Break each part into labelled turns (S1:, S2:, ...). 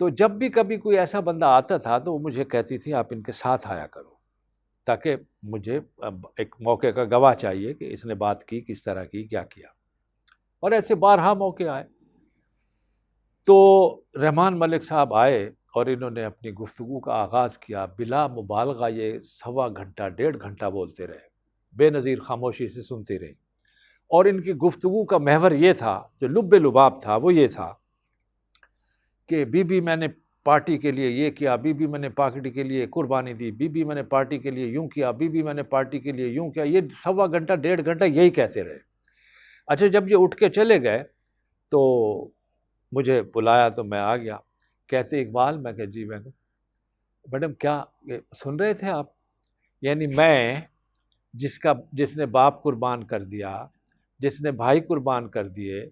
S1: تو جب بھی کبھی کوئی ایسا بندہ آتا تھا تو وہ مجھے کہتی تھی آپ ان کے ساتھ آیا کرو، تاکہ مجھے ایک موقع کا گواہ چاہیے کہ اس نے بات کی، کس طرح کی، کیا کیا۔ اور ایسے بارہا موقع آئے۔ تو رحمان ملک صاحب آئے اور انہوں نے اپنی گفتگو کا آغاز کیا، بلا مبالغہ یہ 1.25 گھنٹہ 1.5 گھنٹہ بولتے رہے، بے نظیر خاموشی سے سنتے رہے۔ اور ان کی گفتگو کا محور یہ تھا، جو لب لباب تھا، وہ یہ تھا کہ بی بی میں نے پارٹی کے لیے یہ کیا، بی بی میں نے پارٹی کے لیے قربانی دی، بی بی میں نے پارٹی کے لیے یوں کیا، بی بی میں نے پارٹی کے لیے یوں کیا۔ یہ 1.25 گھنٹہ 1.5 گھنٹہ یہی کہتے رہے۔ اچھا، جب یہ اٹھ کے چلے گئے تو مجھے بلایا تو میں آ گیا۔ کہتے اقبال، میں کہ جی، میں میڈم کیا سن رہے تھے آپ؟ یعنی میں جس نے باپ قربان کر دیا، جس نے بھائی قربان کر دیے،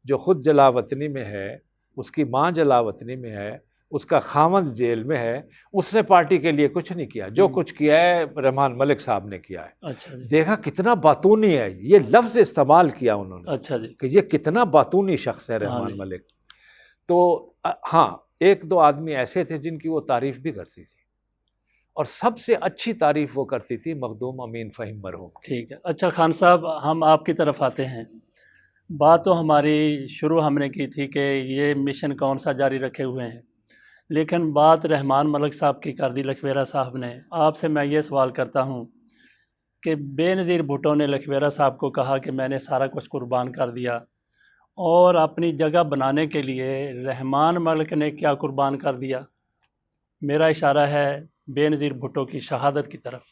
S1: جو خود جلا وطنی میں ہے، اس کی ماں جلا وطنی میں ہے، اس کا خاوند جیل میں ہے، اس نے پارٹی کے لیے کچھ نہیں کیا۔ جو کچھ کیا ہے رحمان ملک صاحب نے کیا ہے۔
S2: اچھا جی،
S1: دیکھا کتنا باتونی ہے، یہ لفظ استعمال کیا انہوں نے
S2: اچھا جی،
S1: کہ یہ کتنا باتونی شخص ہے
S2: ہاں
S1: رحمان
S2: جی۔
S1: ملک۔ تو ہاں، 1-2 آدمی ایسے تھے جن کی وہ تعریف بھی کرتی تھی، اور سب سے اچھی تعریف وہ کرتی تھی مخدوم امین فہیم مرحوم کی۔
S2: ٹھیک ہے، اچھا خان صاحب، ہم آپ کی طرف آتے ہیں۔ بات تو ہماری شروع ہم نے کی تھی کہ یہ مشن کون سا جاری رکھے ہوئے ہیں، لیکن بات رحمان ملک صاحب کی کر دی لکھویرا صاحب نے۔ آپ سے میں یہ سوال کرتا ہوں کہ بے نظیر بھٹو نے لکھویرا صاحب کو کہا کہ میں نے سارا کچھ قربان کر دیا، اور اپنی جگہ بنانے کے لیے رحمان ملک نے کیا قربان کر دیا؟ میرا اشارہ ہے بے نظیر بھٹو کی شہادت کی طرف،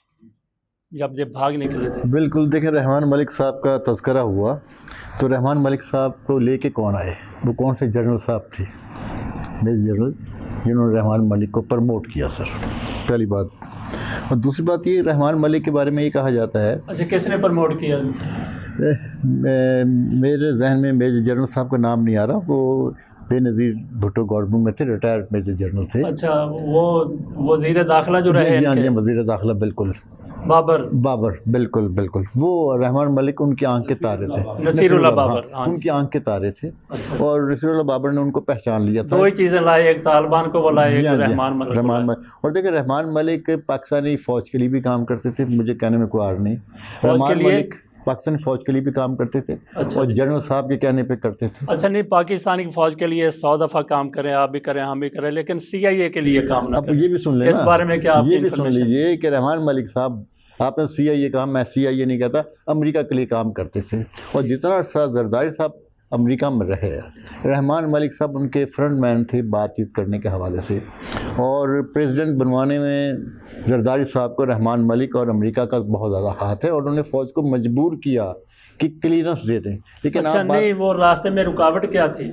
S2: جب یہ بھاگ نکلے تھے۔
S3: بالکل، دیکھیں رحمان ملک صاحب کا تذکرہ ہوا تو رحمان ملک صاحب کو لے کے کون آئے؟ وہ کون سے جنرل صاحب تھے؟ میجر جنرل، جنہوں نے رحمان ملک کو پرموٹ کیا، سر، پہلی بات۔ اور دوسری بات یہ، رحمان ملک کے بارے میں یہ کہا جاتا ہے،
S2: اچھا، کس نے پرموٹ کیا؟
S3: میرے ذہن میں میجر جنرل صاحب کا نام نہیں آ رہا، وہ بے نظیر بھٹو گورنمنٹ میں تھے، ریٹائرڈ میجر جنرل تھے۔
S2: اچھا، وہ وزیر داخلہ جو رہے
S3: جی ہاں،
S2: ان
S3: جی
S2: کے،
S3: وزیر داخلہ، بالکل،
S2: بابر،
S3: بالکل بالکل، وہ رحمان ملک ان کی آنکھ کے تارے تھے،
S2: نصیر اللہ بابر،
S3: ہاں، ان کی آنکھ کے تارے تھے، اور نصیر اللہ بابر نے ان کو پہچان لیا تھا۔
S2: دو ہی چیزیں لائے، ایک طالبان کو وہ لائے،
S3: جی
S2: ایک
S3: ہاں، جی
S2: رحمان ملک کو
S3: رحمان
S2: لائے۔
S3: ملک۔ اور دیکھیں رحمان ملک پاکستانی فوج کے لیے بھی کام کرتے تھے، مجھے کہنے میں کوئی عار نہیں،
S2: فوج کے
S3: رحمان
S2: لیے؟
S3: ملک پاکستانی فوج کے لیے بھی کام کرتے تھے،
S2: اچھا
S3: اور
S2: جی،
S3: جنرل صاحب کے کہنے پہ کرتے تھے۔
S2: اچھا، نہیں، پاکستانی فوج کے لیے 100 دفعہ کام کریں، آپ بھی کریں، ہم بھی کریں، لیکن CIA کے لیے کام نہ
S3: اب
S2: کریں۔
S3: یہ بھی سن لیں
S2: اس
S3: نا،
S2: بارے میں کیا آپ کی
S3: یہ بھی سن
S2: انفارمیشن؟
S3: لیجیے کہ رحمان ملک صاحب، آپ نے CIA کہا، میں CIA نہیں کہتا، امریکہ کے لیے کام کرتے تھے، اور جتنا عرصہ زرداری صاحب امریکہ میں رہے، رحمان ملک صاحب ان کے فرنٹ مین تھے بات چیت کرنے کے حوالے سے، اور پریزیڈنٹ بنوانے میں زرداری صاحب کو رحمان ملک اور امریکہ کا بہت زیادہ ہاتھ ہے، اور انہوں نے فوج کو مجبور کیا کہ کلیئرنس دے دیں۔ لیکن
S2: اچھا،
S3: آپ بات،
S2: نہیں، وہ راستے میں رکاوٹ کیا تھی؟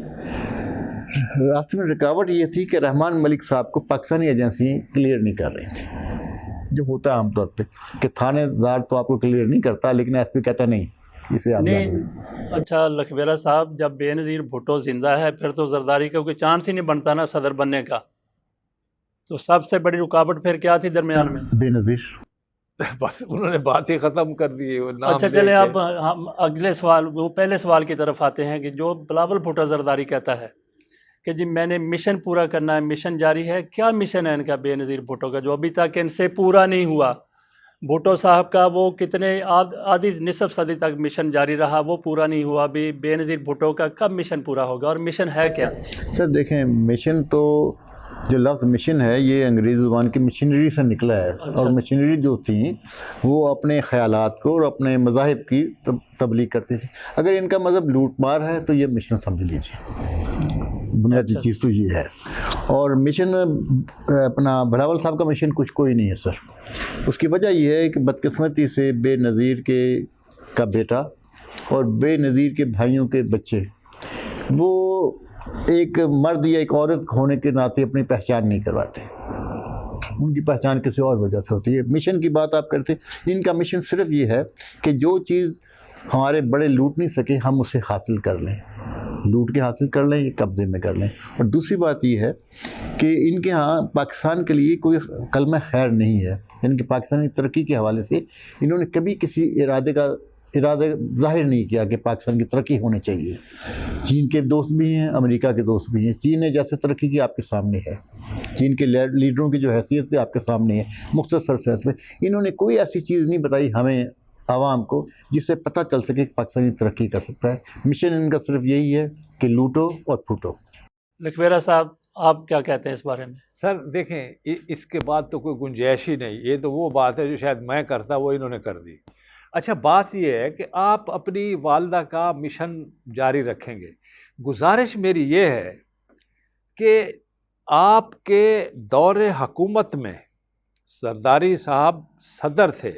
S3: راستے میں رکاوٹ یہ تھی کہ رحمان ملک صاحب کو پاکستانی ایجنسی کلیئر نہیں کر رہی تھیں، جو ہوتا ہے عام طور پہ کہ تھانے دار تو آپ کو کلیئر نہیں کرتا، لیکن SP کہتا نہیں، اسے آپ
S2: نہیں،
S3: جانیں۔
S2: اچھا لکھویرا صاحب، جب بے نظیر بھٹو زندہ ہے پھر تو زرداری کا کوئی چانس ہی نہیں بنتا نا صدر بننے کا، تو سب سے بڑی رکاوٹ پھر کیا تھی درمیان میں؟
S3: بے نظیر،
S1: بس انہوں نے بات ہی ختم کر دی، وہ نام
S2: اچھا،
S1: لے
S2: چلیں
S1: کے۔
S2: اب ہم اگلے سوال، وہ پہلے سوال کی طرف آتے ہیں کہ جو بلاول بھٹو زرداری کہتا ہے کہ جی میں نے مشن پورا کرنا ہے، مشن جاری ہے، کیا مشن ہے ان کا بے نظیر بھٹو کا جو ابھی تک ان سے پورا نہیں ہوا؟ بھٹو صاحب کا وہ کتنے آدھی نصف صدی تک مشن جاری رہا، وہ پورا نہیں ہوا، ابھی بے نظیر بھٹو کا کب مشن پورا ہوگا، اور مشن ہے کیا؟
S3: سر دیکھیں، مشن تو، جو لفظ مشن ہے یہ انگریزی زبان کی مشنری سے نکلا ہے، اور مشنری جو تھیں وہ اپنے خیالات کو اور اپنے مذاہب کی تبلیغ کرتی تھی۔ اگر ان کا مذہب لوٹ مار ہے تو یہ مشن سمجھ لیجیے، بنیادی چیز تو یہ ہے۔ اور مشن اپنا بلاول صاحب کا مشن کچھ کوئی نہیں ہے سر، اس کی وجہ یہ ہے کہ بدقسمتی سے بے نظیر کا بیٹا اور بے نظیر کے بھائیوں کے بچے، وہ ایک مرد یا ایک عورت ہونے کے ناطے اپنی پہچان نہیں کرواتے، ان کی پہچان کسی اور وجہ سے ہوتی ہے۔ مشن کی بات آپ کرتے، ان کا مشن صرف یہ ہے کہ جو چیز ہمارے بڑے لوٹ نہیں سکے ہم اسے حاصل کر لیں، لوٹ کے حاصل کر لیں، قبضے میں کر لیں۔ اور دوسری بات یہ ہے کہ ان کے ہاں پاکستان کے لیے کوئی کلمہ خیر نہیں ہے، یعنی کہ پاکستانی ترقی کے حوالے سے انہوں نے کبھی کسی ارادے کا ارادہ ظاہر نہیں کیا کہ پاکستان کی ترقی ہونی چاہیے۔ چین کے دوست بھی ہیں، امریکہ کے دوست بھی ہیں۔ چین نے جیسے ترقی کی آپ کے سامنے ہے، چین کے لیڈروں کی جو حیثیت ہے آپ کے سامنے ہے، مختصر سرس میں انہوں نے کوئی ایسی چیز نہیں بتائی ہمیں عوام کو جس سے پتہ چل سکے کہ پاکستانی ترقی کر سکتا ہے۔ مشن ان کا صرف یہی ہے کہ لوٹو اور پھوٹو۔
S2: لکھویرا صاحب آپ کیا کہتے ہیں اس بارے میں؟
S1: سر دیکھیں، اس کے بعد تو کوئی گنجائش ہی نہیں، یہ تو وہ بات ہے جو شاید میں کرتا وہ انہوں نے کر دی۔ اچھا بات یہ ہے کہ آپ اپنی والدہ کا مشن جاری رکھیں گے۔ گزارش میری یہ ہے کہ آپ کے دور حکومت میں زرداری صاحب صدر تھے،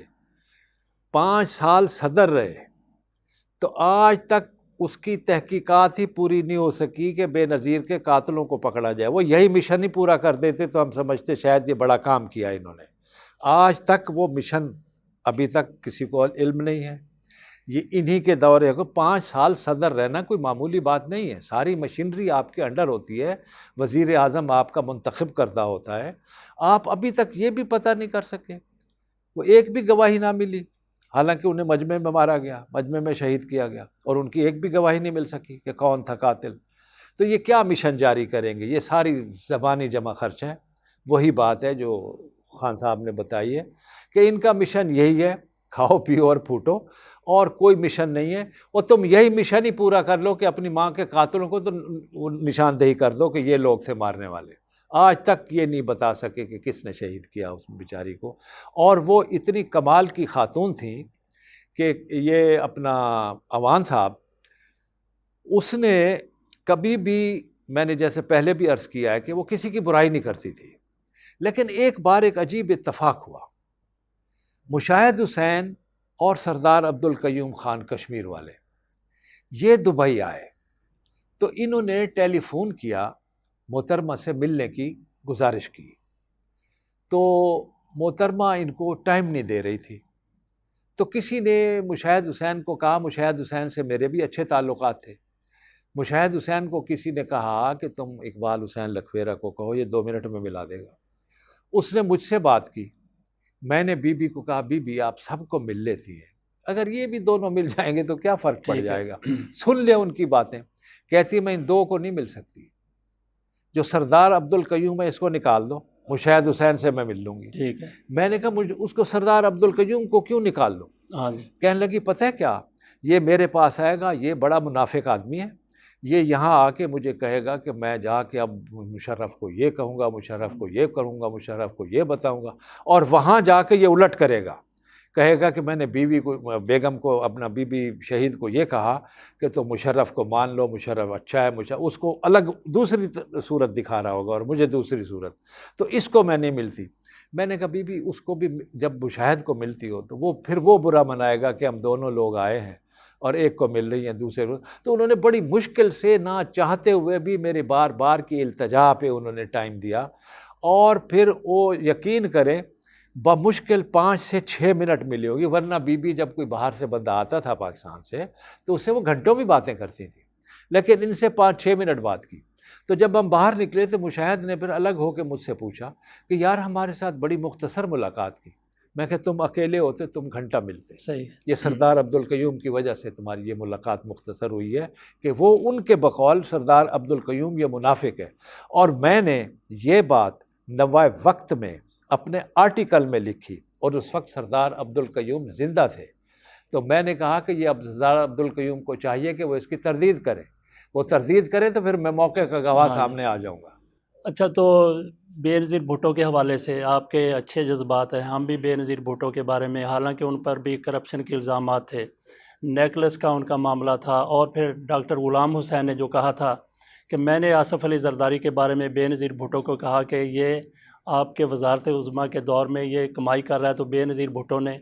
S1: 5 سال صدر رہے، تو آج تک اس کی تحقیقات ہی پوری نہیں ہو سکی کہ بے نظیر کے قاتلوں کو پکڑا جائے۔ وہ یہی مشن ہی پورا کر دیتے تو ہم سمجھتے شاید یہ بڑا کام کیا انہوں نے۔ آج تک وہ مشن ابھی تک کسی کو علم نہیں ہے۔ یہ انہی کے دورے کو 5 سال صدر رہنا کوئی معمولی بات نہیں ہے۔ ساری مشینری آپ کے انڈر ہوتی ہے، وزیر اعظم آپ کا منتخب کردہ ہوتا ہے، آپ ابھی تک یہ بھی پتہ نہیں کر سکے۔ وہ ایک بھی گواہی نہ ملی، حالانکہ انہیں مجمع میں مارا گیا، مجمع میں شہید کیا گیا، اور ان کی ایک بھی گواہی نہیں مل سکی کہ کون تھا قاتل۔ تو یہ کیا مشن جاری کریں گے؟ یہ ساری زبانی جمع خرچ ہے۔ وہی بات ہے جو خان صاحب نے بتائی ہے کہ ان کا مشن یہی ہے، کھاؤ پیو اور پھوٹو، اور کوئی مشن نہیں ہے۔ اور تم یہی مشن ہی پورا کر لو کہ اپنی ماں کے قاتلوں کو تو نشاندہی کر دو کہ یہ لوگ تھے مارنے والے۔ آج تک یہ نہیں بتا سکے کہ کس نے شہید کیا اس بیچاری کو۔ اور وہ اتنی کمال کی خاتون تھیں کہ یہ اپنا اوان صاحب، اس نے کبھی بھی، میں نے جیسے پہلے بھی عرض کیا ہے کہ وہ کسی کی برائی نہیں کرتی تھی، لیکن ایک بار ایک عجیب اتفاق ہوا۔ مشاہد حسین اور سردار عبدالقیوم خان کشمیر والے یہ دبئی آئے، تو انہوں نے ٹیلی فون کیا، محترمہ سے ملنے کی گزارش کی، تو محترمہ ان کو ٹائم نہیں دے رہی تھی۔ تو کسی نے مشاہد حسین کو کہا، مشاہد حسین سے میرے بھی اچھے تعلقات تھے، مشاہد حسین کو کسی نے کہا کہ تم اقبال حسین لکھویرا کو کہو، یہ 2 منٹ میں ملا دے گا۔ اس نے مجھ سے بات کی، میں نے بی بی کو کہا بی بی آپ سب کو مل لیتی ہیں، اگر یہ بھی دونوں مل جائیں گے تو کیا فرق پڑ جائے گا، سن لے ان کی باتیں۔ کہتی میں ان 2 کو نہیں مل سکتی، جو سردار عبدالقیوم ہے اس کو نکال دو، مشاہد حسین سے میں مل لوں گی۔
S2: ٹھیک ہے،
S1: میں نے کہا مجھے اس کو سردار عبدالقیوم کو کیوں نکال دو؟
S2: ہاں جی،
S1: کہنے لگی پتہ ہے کیا، یہ میرے پاس آئے گا، یہ بڑا منافق آدمی ہے، یہ یہاں آ کے مجھے کہے گا کہ میں جا کے اب مشرف کو یہ کہوں گا، مشرف کو یہ کروں گا، مشرف کو یہ بتاؤں گا، اور وہاں جا کے یہ الٹ کرے گا، کہے گا کہ میں نے بیوی کو، بیگم کو، اپنا بی بی شہید کو یہ کہا کہ تو مشرف کو مان لو، مشرف اچھا ہے، اس کو الگ دوسری صورت دکھا رہا ہوگا اور مجھے دوسری صورت، تو اس کو میں نہیں ملتی۔ میں نے کہا بی بی اس کو بھی جب مشاہد کو ملتی ہو تو وہ پھر وہ برا منائے گا کہ ہم دونوں لوگ آئے ہیں اور ایک کو مل رہی ہیں دوسرے کو۔ تو انہوں نے بڑی مشکل سے، نہ چاہتے ہوئے بھی، میرے بار بار کی التجا پہ انہوں نے ٹائم دیا، اور پھر وہ یقین کریں بمشکل 5 سے 6 منٹ ملی ہوگی، ورنہ بی بی جب کوئی باہر سے بندہ آتا تھا پاکستان سے تو اس سے وہ گھنٹوں بھی باتیں کرتی تھیں، لیکن ان سے 5-6 منٹ بات کی۔ تو جب ہم باہر نکلے تو مشاہد نے پھر الگ ہو کے مجھ سے پوچھا کہ یار ہمارے ساتھ بڑی مختصر ملاقات کی۔ میں کہ تم اکیلے ہوتے تم گھنٹہ ملتے،
S2: صحیح ہے،
S1: یہ سردار عبدالقیوم کی وجہ سے تمہاری یہ ملاقات مختصر ہوئی ہے، کہ وہ ان کے بقول سردار عبدالقیوم یہ منافق ہے۔ اور میں نے یہ بات نوائے وقت میں اپنے آرٹیکل میں لکھی، اور اس وقت سردار عبدالقیوم زندہ تھے، تو میں نے کہا کہ یہ سردار عبدالقیوم کو چاہیے کہ وہ اس کی تردید کرے، وہ تردید کرے تو پھر میں موقع کا گواہ سامنے آ جاؤں گا۔
S2: اچھا، تو بے نظیر بھٹو کے حوالے سے آپ کے اچھے جذبات ہیں، ہم بھی بے نظیر بھٹو کے بارے میں، حالانکہ ان پر بھی کرپشن کے الزامات تھے، نیکلس کا ان کا معاملہ تھا، اور پھر ڈاکٹر غلام حسین نے جو کہا تھا کہ میں نے آصف علی زرداری کے بارے میں بے نظیر بھٹو کو کہا کہ یہ آپ کے وزارت عظمیٰ کے دور میں یہ کمائی کر رہا ہے، تو بے نظیر بھٹو نے،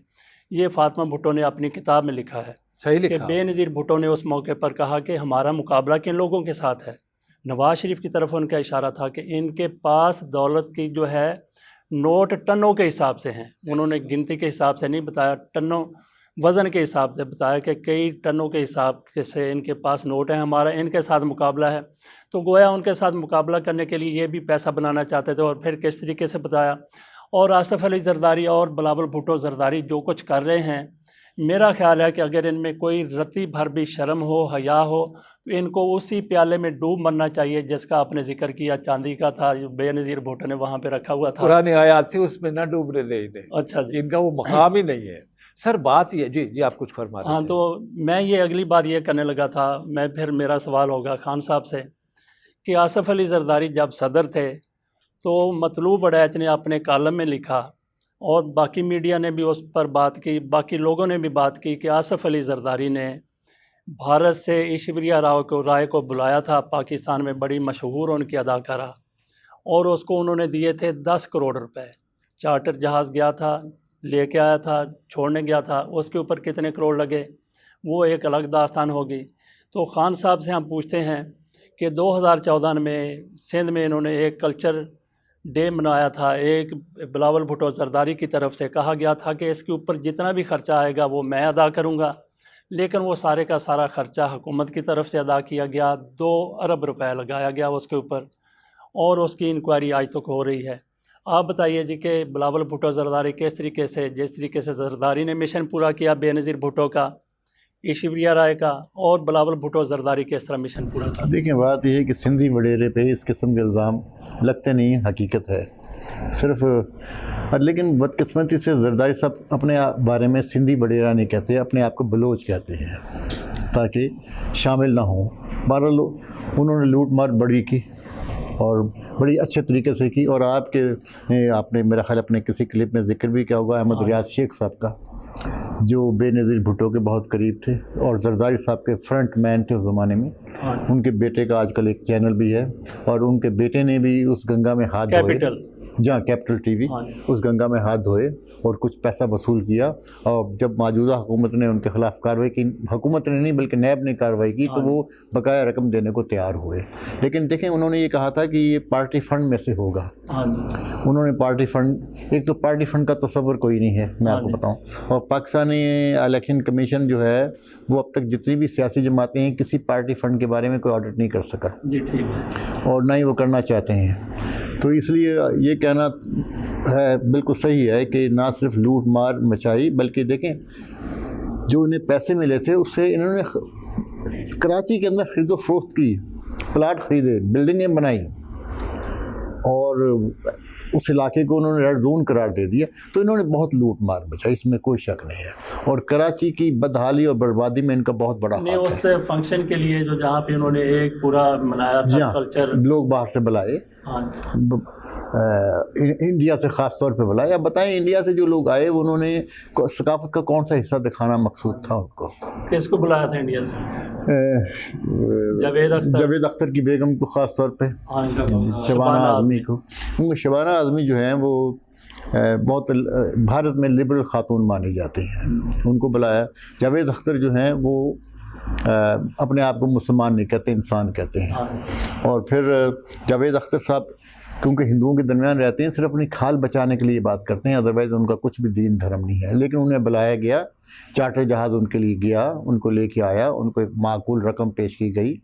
S2: یہ فاطمہ بھٹو نے اپنی کتاب میں لکھا ہے
S1: صحیح
S2: کہ
S1: لکھا،
S2: بے نظیر بھٹو نے اس موقع پر کہا کہ ہمارا مقابلہ کن لوگوں کے ساتھ ہے۔ نواز شریف کی طرف ان کا اشارہ تھا کہ ان کے پاس دولت کی جو ہے نوٹ ٹنوں کے حساب سے ہیں، انہوں نے گنتی کے حساب سے نہیں بتایا، ٹنوں وزن کے حساب سے بتایا کہ کئی ٹنوں کے حساب سے ان کے پاس نوٹ ہیں، ہمارا ان کے ساتھ مقابلہ ہے۔ تو گویا ان کے ساتھ مقابلہ کرنے کے لیے یہ بھی پیسہ بنانا چاہتے تھے، اور پھر کس طریقے سے بتایا۔ اور آصف علی زرداری اور بلاول بھٹو زرداری جو کچھ کر رہے ہیں، میرا خیال ہے کہ اگر ان میں کوئی رتی بھر بھی شرم ہو، حیا ہو، تو ان کو اسی پیالے میں ڈوب مرنا چاہیے جس کا آپ نے ذکر کیا، چاندی کا تھا، جو بے نظیر بھٹو نے وہاں پہ رکھا ہوا تھا۔
S1: پرانی آیات تھی، اس میں نہ ڈوبنے دیں انہیں،
S2: اچھا جی،
S1: ان کا وہ مقام ہی نہیں ہے۔ سر بات یہ، جی آپ کچھ فرما رہے
S2: ہاں،
S1: تھے۔
S2: تو میں یہ اگلی بات یہ کرنے لگا تھا، پھر میرا سوال ہوگا خان صاحب سے کہ آصف علی زرداری جب صدر تھے تو مطلوب وڑیچ نے اپنے کالم میں لکھا، اور باقی میڈیا نے بھی اس پر بات کی، باقی لوگوں نے بھی بات کی کہ آصف علی زرداری نے بھارت سے ایشوریا رائے کو بلایا تھا، پاکستان میں بڑی مشہور ان کی اداکارہ، اور اس کو انہوں نے دیے تھے 10 کروڑ روپے۔ چارٹر جہاز گیا تھا، لے کے آیا تھا، چھوڑنے گیا تھا، اس کے اوپر کتنے کروڑ لگے وہ ایک الگ داستان ہوگی۔ تو خان صاحب سے ہم پوچھتے ہیں کہ 2014 میں سندھ میں انہوں نے ایک کلچر ڈے منایا تھا، ایک بلاول بھٹو زرداری کی طرف سے کہا گیا تھا کہ اس کے اوپر جتنا بھی خرچہ آئے گا وہ میں ادا کروں گا، لیکن وہ سارے کا سارا خرچہ حکومت کی طرف سے ادا کیا گیا، 2 ارب روپے لگایا گیا اس کے اوپر، اور اس کی انکوائری آج تک ہو رہی ہے۔ آپ بتائیے جی کہ بلاول بھٹو زرداری کس طریقے سے، جس طریقے سے زرداری نے مشن پورا کیا بے نظیر بھٹو کا، ایشوریا رائے کا، اور بلاول بھٹو زرداری کس طرح مشن پورا تھا؟
S3: دیکھیں بات یہ ہے کہ سندھی وڈیرے پہ اس قسم کے الزام لگتے نہیں ہیں، حقیقت ہے صرف، لیکن بدقسمتی سے زرداری صاحب اپنے بارے میں سندھی وڈیرا نہیں کہتے، اپنے آپ کو بلوچ کہتے ہیں تاکہ شامل نہ ہوں۔ بہرحال انہوں نے لوٹ مار بڑی کی اور بڑی اچھے طریقے سے کی، اور آپ نے میرا خیال اپنے کسی کلپ میں ذکر بھی کیا ہوگا احمد ریاض شیخ صاحب کا، جو بے نظیر بھٹو کے بہت قریب تھے اور زرداری صاحب کے فرنٹ مین تھے اس زمانے میں۔ ان کے بیٹے کا آج کل ایک چینل بھی ہے، اور ان کے بیٹے نے بھی اس گنگا میں ہاتھ دھوئے، جہاں کیپٹل ٹی وی، اس گنگا میں ہاتھ دھوئے اور کچھ پیسہ وصول کیا، اور جب موجودہ حکومت نے ان کے خلاف کارروائی کی، حکومت نے نہیں بلکہ نیب نے کارروائی کی، تو وہ بقایا رقم دینے کو تیار ہوئے۔ لیکن دیکھیں انہوں نے یہ کہا تھا کہ یہ پارٹی فنڈ میں سے ہوگا، انہوں نے پارٹی فنڈ، ایک تو پارٹی فنڈ کا تصور کوئی نہیں ہے میں آپ کو بتاؤں، اور پاکستانی الیکشن کمیشن جو ہے وہ اب تک جتنی بھی سیاسی جماعتیں ہیں کسی پارٹی فنڈ کے بارے میں کوئی آڈٹ نہیں کر سکا،
S2: جی ٹھیک ہے،
S3: اور نہ ہی وہ کرنا چاہتے ہیں۔ تو اس لیے یہ کہنا ہے بالکل صحیح ہے کہ نہ صرف لوٹ مار مچائی، بلکہ دیکھیں جو انہیں پیسے ملے تھے اس سے انہوں نے کراچی کے اندر خرید و فروخت کی، پلاٹ خریدے، بلڈنگیں بنائی، اور اس علاقے کو انہوں نے ریڈ زون قرار دے دیا۔ تو انہوں نے بہت لوٹ مار مچائی، اس میں کوئی شک نہیں ہے، اور کراچی کی بدحالی اور بربادی میں ان کا بہت بڑا ہاتھ ہے۔
S2: اس فنکشن کے لیے جو جہاں پہ انہوں نے ایک پورا منایا تھا کلچر،
S3: لوگ باہر سے بلائے، انڈیا سے خاص طور پہ بلائے۔ اب بتائیں انڈیا سے جو لوگ آئے انہوں نے ثقافت کا کون سا حصہ دکھانا مقصود تھا ان کو؟
S2: کس کو بلایا تھا انڈیا سے؟
S3: جاوید اختر کی بیگم کو خاص طور پہ، شبانہ اعظمی کو، کیونکہ شبانہ اعظمی جو ہیں وہ بہت بھارت میں لبرل خاتون مانی جاتی ہیں، ان کو بلایا۔ جاوید اختر جو ہیں وہ اپنے آپ کو مسلمان نہیں کہتے، انسان کہتے ہیں، اور پھر جاوید اختر صاحب کیونکہ ہندوؤں کے درمیان رہتے ہیں صرف اپنی کھال بچانے کے لیے بات کرتے ہیں، ادروائز ان کا کچھ بھی دین دھرم نہیں ہے، لیکن انہیں بلایا گیا، چارٹر جہاز ان کے لیے گیا، ان کو لے کے آیا، ان کو ایک معقول رقم پیش کی گئی،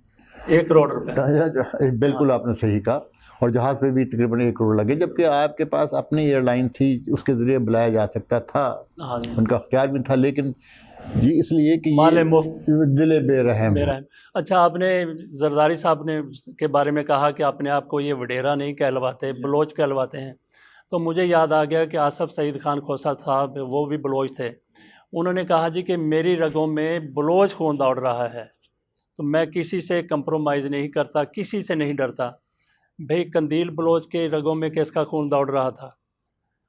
S2: 1 کروڑ روپے،
S3: بالکل آپ نے صحیح کہا، اور جہاز پہ بھی تقریباً 1 کروڑ لگے، جبکہ آپ کے پاس اپنی ایئر لائن تھی، اس کے ذریعے بلایا جا سکتا تھا، ان کا اختیار بھی تھا، لیکن یہ اس لیے کہ
S2: مال مفت،
S3: دل بے رحم ہے۔
S2: اچھا، آپ نے زرداری صاحب نے کے بارے میں کہا کہ اپنے آپ کو یہ وڈیرا نہیں کہلواتے، بلوچ کہلواتے ہیں، تو مجھے یاد آ گیا کہ آصف سعید خان کھوسہ صاحب وہ بھی بلوچ تھے، انہوں نے کہا جی کہ میری رگوں میں بلوچ خون دوڑ رہا ہے، تو میں کسی سے کمپرومائز نہیں کرتا، کسی سے نہیں ڈرتا۔ بھئی قندیل بلوچ کے رگوں میں کس کا خون دوڑ رہا تھا؟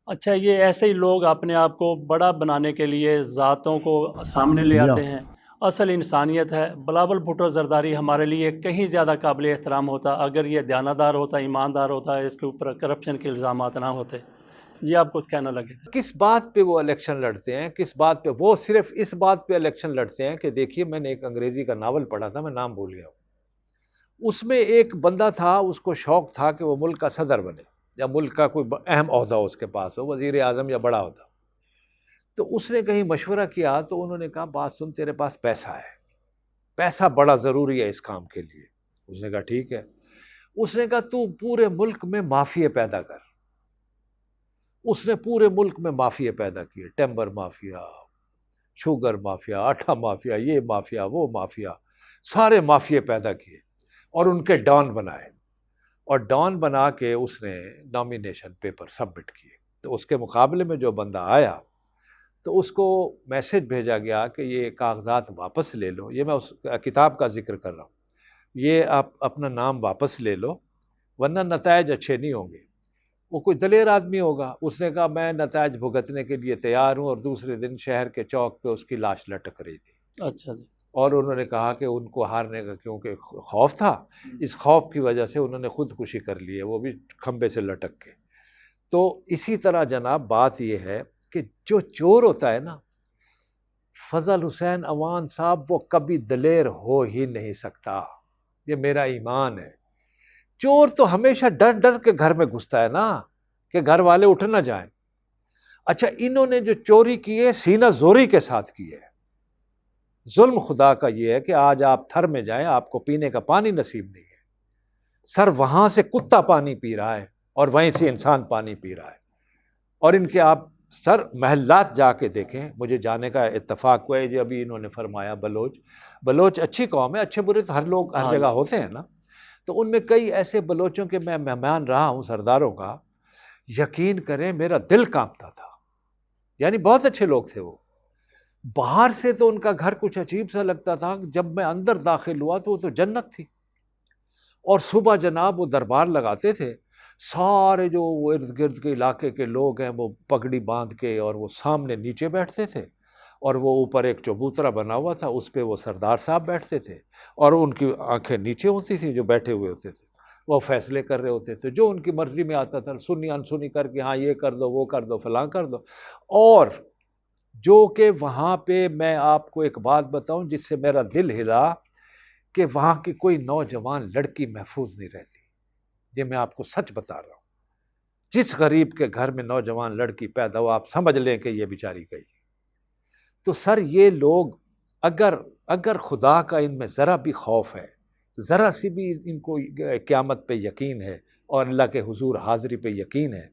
S2: اچھا، یہ ایسے ہی لوگ اپنے آپ کو بڑا بنانے کے لیے ذاتوں کو سامنے لے آتے ہیں، اصل انسانیت ہے۔ بلاول بھٹو زرداری ہمارے لیے کہیں زیادہ قابل احترام ہوتا اگر یہ دیانتدار ہوتا، ایماندار ہوتا، اس کے اوپر کرپشن کے الزامات نہ ہوتے۔ جی آپ کچھ کہنا لگے تھے۔
S1: کس بات پہ وہ الیکشن لڑتے ہیں، کس بات پہ؟ وہ صرف اس بات پہ الیکشن لڑتے ہیں کہ دیکھیے میں نے ایک انگریزی کا ناول پڑھا تھا، میں نام بھول گیا ہوں، اس میں ایک بندہ تھا، اس کو شوق تھا کہ وہ ملک کا صدر بنے یا ملک کا کوئی اہم عہدہ اس کے پاس ہو، وزیر اعظم یا بڑا عہدہ۔ تو اس نے کہیں مشورہ کیا تو انہوں نے کہا بات سن، تیرے پاس پیسہ ہے، پیسہ بڑا ضروری ہے اس کام کے لیے۔ اس نے کہا ٹھیک ہے۔ اس نے کہا تو پورے ملک میں مافیا پیدا کر۔ اس نے پورے ملک میں مافیا پیدا کیے، ٹیمبر مافیا، شوگر مافیا، آٹا مافیا، یہ مافیا وہ مافیا، سارے مافیا پیدا کیے اور ان کے ڈان بنائے، اور ڈان بنا کے اس نے نامینیشن پیپر سبمٹ کیے۔ تو اس کے مقابلے میں جو بندہ آیا تو اس کو میسج بھیجا گیا کہ یہ کاغذات واپس لے لو، یہ میں اس کتاب کا ذکر کر رہا ہوں، یہ آپ اپنا نام واپس لے لو ورنہ نتائج اچھے نہیں ہوں گے۔ وہ کوئی دلیر آدمی ہوگا، اس نے کہا میں نتائج بھگتنے کے لیے تیار ہوں، اور دوسرے دن شہر کے چوک پہ اس کی لاش لٹک رہی تھی۔
S2: اچھا جی۔
S1: اور انہوں نے کہا کہ ان کو ہارنے کا کیونکہ خوف تھا، اس خوف کی وجہ سے انہوں نے خودکشی کر لی ہے، وہ بھی کھمبے سے لٹک کے۔ تو اسی طرح جناب بات یہ ہے کہ جو چور ہوتا ہے نا، فضل حسین عوان صاحب وہ کبھی دلیر ہو ہی نہیں سکتا، یہ میرا ایمان ہے۔ چور تو ہمیشہ ڈر ڈر کے گھر میں گھستا ہے نا کہ گھر والے اٹھ نہ جائیں۔ اچھا انہوں نے جو چوری کی ہے سینہ زوری کے ساتھ کی ہے۔ ظلم خدا کا یہ ہے کہ آج آپ تھر میں جائیں آپ کو پینے کا پانی نصیب نہیں ہے، سر وہاں سے کتا پانی پی رہا ہے اور وہیں سے انسان پانی پی رہا ہے، اور ان کے آپ سر محلات جا کے دیکھیں۔ مجھے جانے کا اتفاق ہوا ہے، جو ابھی انہوں نے فرمایا بلوچ اچھی قوم ہے، اچھے برے تو ہر لوگ ہر جگہ ہوتے ہیں نا، تو ان میں کئی ایسے بلوچوں کے میں مہمان رہا ہوں سرداروں کا، یقین کریں میرا دل کانپتا تھا، یعنی بہت اچھے لوگ تھے وہ۔ باہر سے تو ان کا گھر کچھ عجیب سا لگتا تھا، جب میں اندر داخل ہوا تو وہ تو جنت تھی۔ اور صبح جناب وہ دربار لگاتے تھے، سارے جو وہ ارد گرد کے علاقے کے لوگ ہیں وہ پگڑی باندھ کے، اور وہ سامنے نیچے بیٹھتے تھے، اور وہ اوپر ایک چبوترا بنا ہوا تھا اس پہ وہ سردار صاحب بیٹھتے تھے، اور ان کی آنکھیں نیچے ہوتی تھیں، جو بیٹھے ہوئے ہوتے تھے وہ فیصلے کر رہے ہوتے تھے جو ان کی مرضی میں آتا تھا، سنی انسنی کر کے ہاں یہ کر دو وہ کر دو فلاں کر دو۔ اور جو کہ وہاں پہ میں آپ کو ایک بات بتاؤں جس سے میرا دل ہلا، کہ وہاں کی کوئی نوجوان لڑکی محفوظ نہیں رہتی، یہ میں آپ کو سچ بتا رہا ہوں۔ جس غریب کے گھر میں نوجوان لڑکی پیدا ہو آپ سمجھ لیں کہ یہ بیچاری گئی۔ تو سر یہ لوگ اگر خدا کا ان میں ذرا بھی خوف ہے، ذرا سی بھی ان کو قیامت پہ یقین ہے اور اللہ کے حضور حاضری پہ یقین ہے،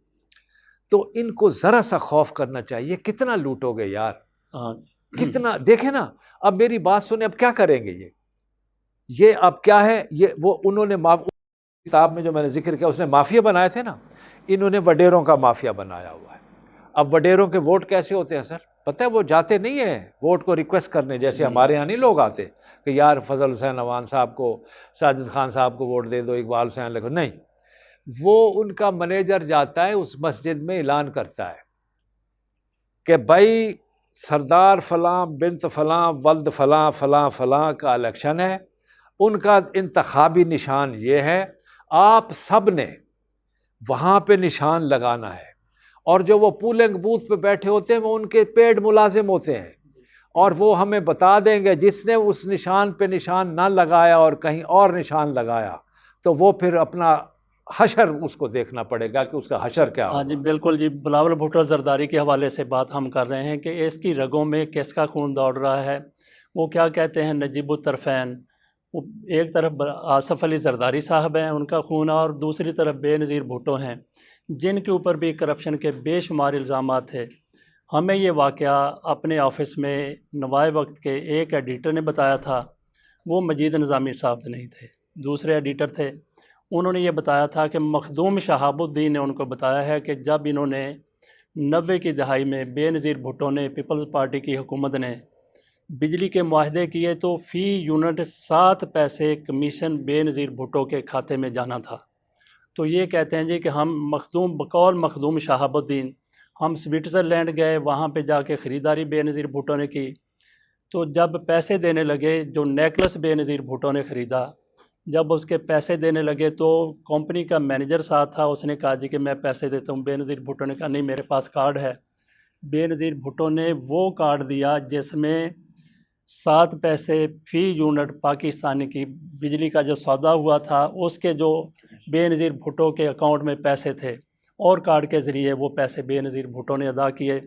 S1: تو ان کو ذرا سا خوف کرنا چاہیے۔ کتنا لوٹو گے یار، کتنا، دیکھیں نا، اب میری بات سنیں، اب کیا کریں گے یہ اب کیا ہے، یہ وہ انہوں نے کتاب میں جو میں نے ذکر کیا اس نے مافیا بنائے تھے نا، انہوں نے وڈیروں کا مافیا بنایا ہوا ہے۔ اب وڈیروں کے ووٹ کیسے ہوتے ہیں سر؟ پتہ ہے وہ جاتے نہیں ہیں ووٹ کو ریکویسٹ کرنے، جیسے ہمارے یہاں نہیں لوگ آتے کہ یار فضل حسین عوان صاحب کو، ساجد خان صاحب کو ووٹ دے دو، اقبال حسین لکھو، نہیں، وہ ان کا مینیجر جاتا ہے اس مسجد میں اعلان کرتا ہے کہ بھائی سردار فلاں بنت فلاں ولد فلاں فلاں فلاں کا الیکشن ہے، ان کا انتخابی نشان یہ ہے، آپ سب نے وہاں پہ نشان لگانا ہے، اور جو وہ پولنگ بوتھ پہ بیٹھے ہوتے ہیں وہ ان کے پیڈ ملازم ہوتے ہیں، اور وہ ہمیں بتا دیں گے جس نے اس نشان پہ نشان نہ لگایا اور کہیں اور نشان لگایا تو وہ پھر اپنا حشر اس کو دیکھنا پڑے گا کہ اس کا حشر کیا ہوگا۔
S2: ہاں جی بالکل جی، بلاول بھٹو زرداری کے حوالے سے بات ہم کر رہے ہیں کہ اس کی رگوں میں کس کا خون دوڑ رہا ہے۔ وہ کیا کہتے ہیں نجیب الطرفین، وہ ایک طرف آصف علی زرداری صاحب ہیں ان کا خون، اور دوسری طرف بے نظیر بھٹو ہیں جن کے اوپر بھی کرپشن کے بے شمار الزامات تھے۔ ہمیں یہ واقعہ اپنے آفس میں نوائے وقت کے ایک ایڈیٹر نے بتایا تھا، وہ مجید نظامی صاحب نہیں تھے، دوسرے ایڈیٹر تھے۔ انہوں نے یہ بتایا تھا کہ مخدوم شہاب الدین نے ان کو بتایا ہے کہ جب انہوں نے 90 کی دہائی میں بے نظیر بھٹو نے، پیپلز پارٹی کی حکومت نے بجلی کے معاہدے کیے تو فی یونٹ 7 پیسے کمیشن بے نظیر بھٹو کے کھاتے میں جانا تھا۔ تو یہ کہتے ہیں جی کہ ہم بقول مخدوم شہاب الدین ہم سوئٹزرلینڈ گئے، وہاں پہ جا کے خریداری بے نظیر بھٹو نے کی، تو جب پیسے دینے لگے، جو نیکلس بے نظیر بھٹو نے خریدا، جب اس کے پیسے دینے لگے تو کمپنی کا مینیجر ساتھ تھا، اس نے کہا جی کہ میں پیسے دیتا ہوں۔ بے نظیر بھٹو نے کہا نہیں میرے پاس کارڈ ہے۔ بے نظیر بھٹو نے وہ کارڈ دیا جس میں 7 پیسے فی یونٹ پاکستانی کی بجلی کا جو سودا ہوا تھا اس کے جو بے نظیر بھٹو کے اکاؤنٹ میں پیسے تھے، اور کارڈ کے ذریعے وہ پیسے بے نظیر بھٹو نے ادا کیے۔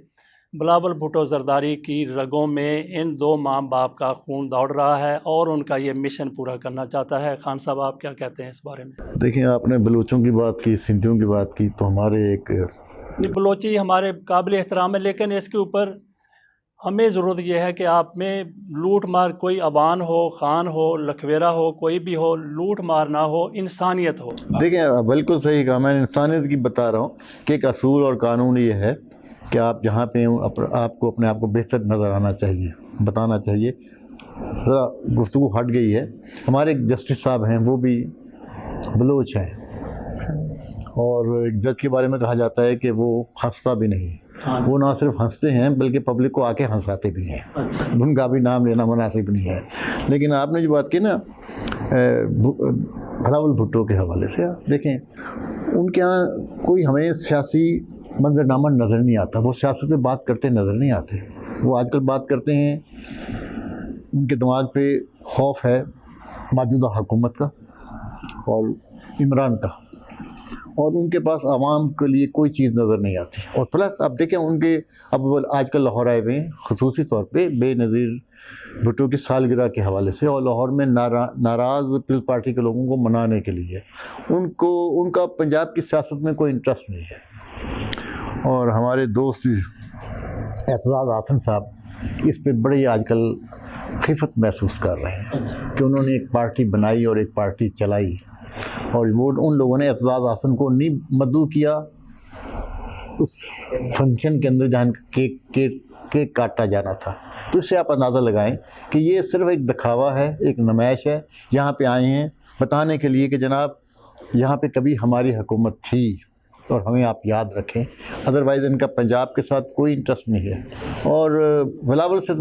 S2: بلاول بھٹو زرداری کی رگوں میں ان 2 ماں باپ کا خون دوڑ رہا ہے اور ان کا یہ مشن پورا کرنا چاہتا ہے۔ خان صاحب آپ کیا کہتے ہیں اس بارے میں؟
S3: دیکھیں آپ نے بلوچوں کی بات کی، سندھیوں کی بات کی، تو ہمارے ایک
S2: بلوچی ہمارے قابل احترام ہے، لیکن اس کے اوپر ہمیں ضرورت یہ ہے کہ آپ میں لوٹ مار، کوئی عوان ہو، خان ہو، لکھویرا ہو، کوئی بھی ہو، لوٹ مار نہ ہو، انسانیت ہو.
S3: دیکھیں بالکل صحیح کہا، میں انسانیت کی بتا رہا ہوں کہ ایک اصول اور قانون یہ ہے کہ آپ جہاں پہ آپ کو اپنے آپ کو بہتر نظر آنا چاہیے، بتانا چاہیے. ذرا گفتگو ہٹ گئی ہے. ہمارے ایک جسٹس صاحب ہیں، وہ بھی بلوچ ہیں، اور ایک جج کے بارے میں کہا جاتا ہے کہ وہ ہنستا بھی نہیں. وہ نہ صرف ہنستے ہیں بلکہ پبلک کو آ کے ہنساتے بھی ہیں. ان کا بھی نام لینا مناسب نہیں ہے. لیکن آپ نے جو بات کی نا بھلاول بھٹو کے حوالے سے، دیکھیں ان کے ہاں کوئی ہمیں سیاسی منظرنامہ نظر نہیں آتا. وہ سیاست پہ بات کرتے نظر نہیں آتے. وہ آج کل بات کرتے ہیں، ان کے دماغ پہ خوف ہے موجودہ حکومت کا اور عمران کا، اور ان کے پاس عوام کے لیے کوئی چیز نظر نہیں آتی. اور پلس اب دیکھیں ان کے اب وہ آج کل لاہور آئے ہوئے ہیں خصوصی طور پہ بے نظیر بھٹو کی سالگرہ کے حوالے سے، اور لاہور میں ناراض پیپلز پارٹی کے لوگوں کو منانے کے لیے. ان کا پنجاب کی سیاست میں کوئی انٹرسٹ نہیں ہے. اور ہمارے دوست اعتزاز احسن صاحب اس پہ بڑی آج کل خفت محسوس کر رہے ہیں کہ انہوں نے ایک پارٹی بنائی اور ایک پارٹی چلائی، اور وہ ان لوگوں نے اعتزاز احسن کو نہیں مدعو کیا اس فنکشن کے اندر جہاں کیک کاٹا جانا تھا. تو اس سے آپ اندازہ لگائیں کہ یہ صرف ایک دکھاوا ہے، ایک نمائش ہے. یہاں پہ آئے ہیں بتانے کے لیے کہ جناب یہاں پہ کبھی ہماری حکومت تھی اور ہمیں آپ یاد رکھیں. ادروائز ان کا پنجاب کے ساتھ کوئی انٹرسٹ نہیں ہے. اور بلاول سے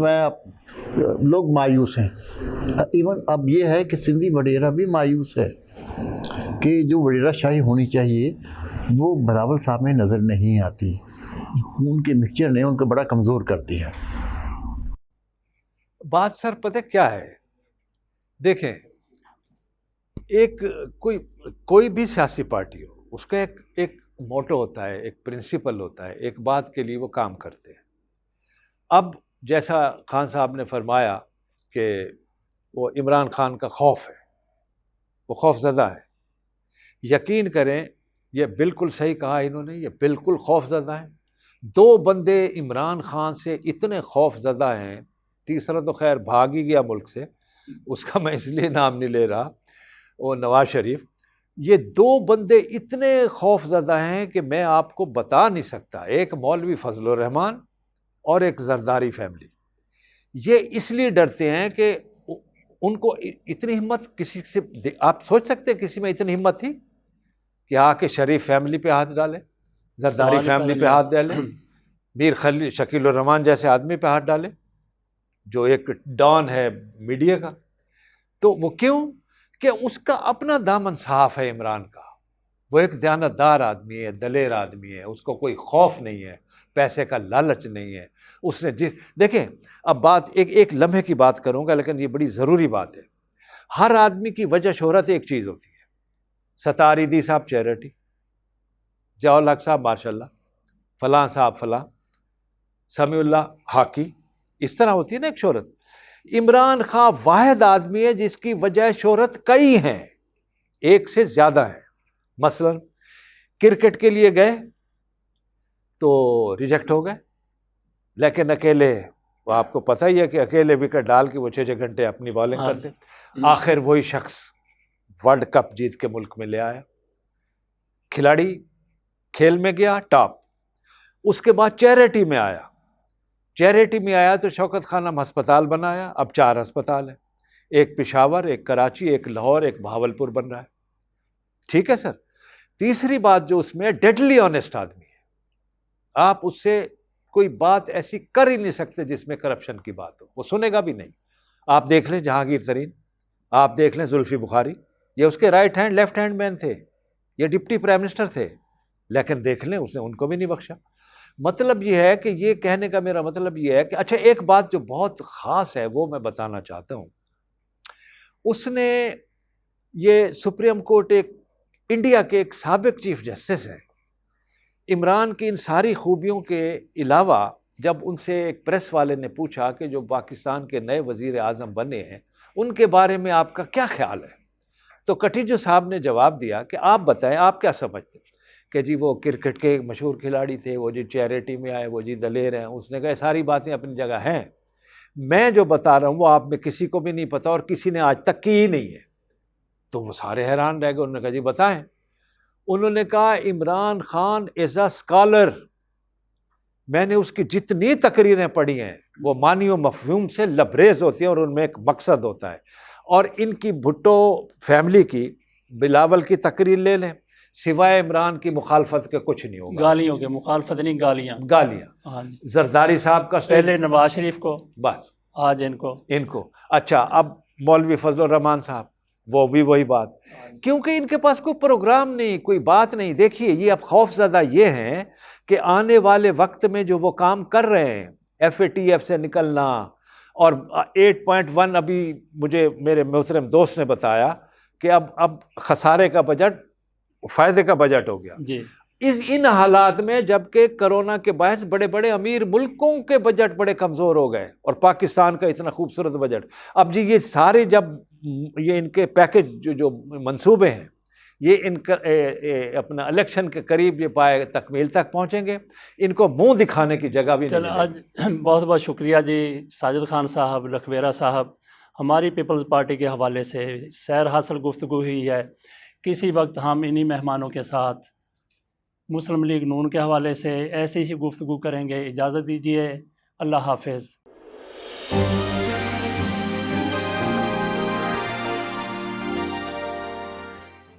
S3: لوگ مایوس ہیں. ایون اب یہ ہے کہ سندھی وڈیرا بھی مایوس ہے کہ جو وڈیرا شاہی ہونی چاہیے وہ بلاول صاحب میں نظر نہیں آتی. ان کے مکسچر نے ان کو بڑا کمزور کر دیا.
S1: بات سر پتہ کیا ہے، دیکھیں ایک کوئی بھی سیاسی پارٹی ہو، اس کا ایک موٹو ہوتا ہے، ایک پرنسپل ہوتا ہے، ایک بات کے لیے وہ کام کرتے ہیں. اب جیسا خان صاحب نے فرمایا کہ وہ عمران خان کا خوف ہے، وہ خوف زدہ ہے. یقین کریں یہ بالکل صحیح کہا انہوں نے، یہ بالکل خوف زدہ ہیں. 2 بندے عمران خان سے اتنے خوف زدہ ہیں، تیسرا تو خیر بھاگ ہی گیا ملک سے، اس کا میں اس لیے نام نہیں لے رہا، وہ نواز شریف. یہ 2 بندے اتنے خوف زدہ ہیں کہ میں آپ کو بتا نہیں سکتا. ایک مولوی فضل الرحمان اور ایک زرداری فیملی. یہ اس لیے ڈرتے ہیں کہ ان کو اتنی ہمت کسی سے، آپ سوچ سکتے ہیں کسی میں اتنی ہمت تھی کہ آ کے شریف فیملی پہ ہاتھ ڈالے، زرداری فیملی پہ ہاتھ ڈالے، میر خلیل شکیل الرحمان جیسے آدمی پہ ہاتھ ڈالے جو ایک ڈان ہے میڈیا کا. تو وہ کیوں کہ اس کا اپنا دامن صاف ہے عمران کا. وہ ایک دیانتدار آدمی ہے، دلیر آدمی ہے، اس کو کوئی خوف نہیں ہے، پیسے کا لالچ نہیں ہے. اس نے دیکھیں اب بات ایک لمحے کی بات کروں گا لیکن یہ بڑی ضروری بات ہے. ہر آدمی کی وجہ شہرت ایک چیز ہوتی ہے. ستاری دی صاحب چیریٹی، ضیاء الحق صاحب ماشاء اللہ، فلاں صاحب فلاں، سمیع اللہ ہاکی، اس طرح ہوتی ہے نا ایک شہرت. عمران خان واحد آدمی ہے جس کی وجہ شہرت کئی ہیں، ایک سے زیادہ ہیں. مثلا کرکٹ کے لیے گئے تو ریجیکٹ ہو گئے، لیکن اکیلے، وہ آپ کو پتہ ہی ہے کہ اکیلے وکٹ ڈال کے وہ 6 گھنٹے اپنی بالنگ کرتے. آخر وہی شخص ورلڈ کپ جیت کے ملک میں لے آیا. کھلاڑی کھیل میں گیا ٹاپ. اس کے بعد چیریٹی میں آیا. چیریٹی میں آیا تو شوکت خانم ہسپتال بنایا. اب 4 ہسپتال ہیں، ایک پشاور، ایک کراچی، ایک لاہور، ایک بہاولپور بن رہا ہے. ٹھیک ہے سر. تیسری بات جو اس میں ڈیڈلی آنیسٹ آدمی ہے. آپ اس سے کوئی بات ایسی کر ہی نہیں سکتے جس میں کرپشن کی بات ہو، وہ سنے گا بھی نہیں. آپ دیکھ لیں جہانگیر ترین، آپ دیکھ لیں زلفی بخاری، یہ اس کے رائٹ ہینڈ لیفٹ ہینڈ مین تھے، یہ ڈپٹی پرائم منسٹر تھے، لیکن دیکھ لیں اس نے ان کو بھی نہیں بخشا. مطلب یہ ہے کہ یہ کہنے کا میرا مطلب یہ ہے کہ اچھا ایک بات جو بہت خاص ہے وہ میں بتانا چاہتا ہوں. اس نے یہ سپریم کورٹ ایک انڈیا کے ایک سابق چیف جسٹس ہیں. عمران کی ان ساری خوبیوں کے علاوہ جب ان سے ایک پریس والے نے پوچھا کہ جو پاکستان کے نئے وزیر اعظم بنے ہیں ان کے بارے میں آپ کا کیا خیال ہے، تو کٹیجو صاحب نے جواب دیا کہ آپ بتائیں آپ کیا سمجھتے ہیں. کہ جی وہ کرکٹ کے مشہور کھلاڑی تھے، وہ جی چیریٹی میں آئے، وہ جی دلیر ہیں. اس نے کہا ساری باتیں اپنی جگہ ہیں، میں جو بتا رہا ہوں وہ آپ میں کسی کو بھی نہیں پتہ اور کسی نے آج تک کی ہی نہیں ہے. تو وہ سارے حیران رہ گئے. انہوں نے کہا جی بتائیں. انہوں نے کہا عمران خان از اے اسکالر، میں نے اس کی جتنی تقریریں پڑھی ہیں وہ معنی و مفہوم سے لبریز ہوتی ہیں اور ان میں ایک مقصد ہوتا ہے. اور ان کی بھٹو فیملی کی، بلاول کی تقریر لے لیں، سوائے عمران کی مخالفت کے کچھ نہیں ہوگا.
S2: گالیوں کے، مخالفت نہیں، گالیاں.
S1: گالیاں.
S2: ہاں جی.
S1: زرداری صاحب کا
S2: پہلے نواز شریف کو،
S1: بس
S2: آج ان کو.
S1: اچھا اب مولوی فضل الرحمان صاحب، وہ بھی وہی بات، کیونکہ ان کے پاس کوئی پروگرام نہیں، کوئی بات نہیں. دیکھیے یہ اب خوف زدہ یہ ہیں کہ آنے والے وقت میں جو وہ کام کر رہے ہیں، FATF سے نکلنا، اور 8.1 ابھی مجھے میرے محترم دوست نے بتایا کہ اب خسارے کا بجٹ فائدے کا بجٹ ہو گیا.
S2: جی.
S1: ان حالات میں جبکہ کرونا کے باعث بڑے بڑے امیر ملکوں کے بجٹ بڑے کمزور ہو گئے اور پاکستان کا اتنا خوبصورت بجٹ. اب جی یہ سارے جب یہ ان کے پیکج جو منصوبے ہیں یہ ان کا اپنا الیکشن کے قریب یہ پائے تکمیل تک پہنچیں گے، ان کو منہ دکھانے کی جگہ بھی نہیں
S2: چل
S1: ملے
S2: آج
S1: گی.
S2: بہت بہت شکریہ جی ساجد خان صاحب، لکھویرا صاحب. ہماری پیپلز پارٹی کے حوالے سے سیر حاصل گفتگو ہوئی ہے. کسی وقت ہم انہی مہمانوں کے ساتھ مسلم لیگ نون کے حوالے سے ایسی ہی گفتگو کریں گے. اجازت دیجیے. اللہ حافظ.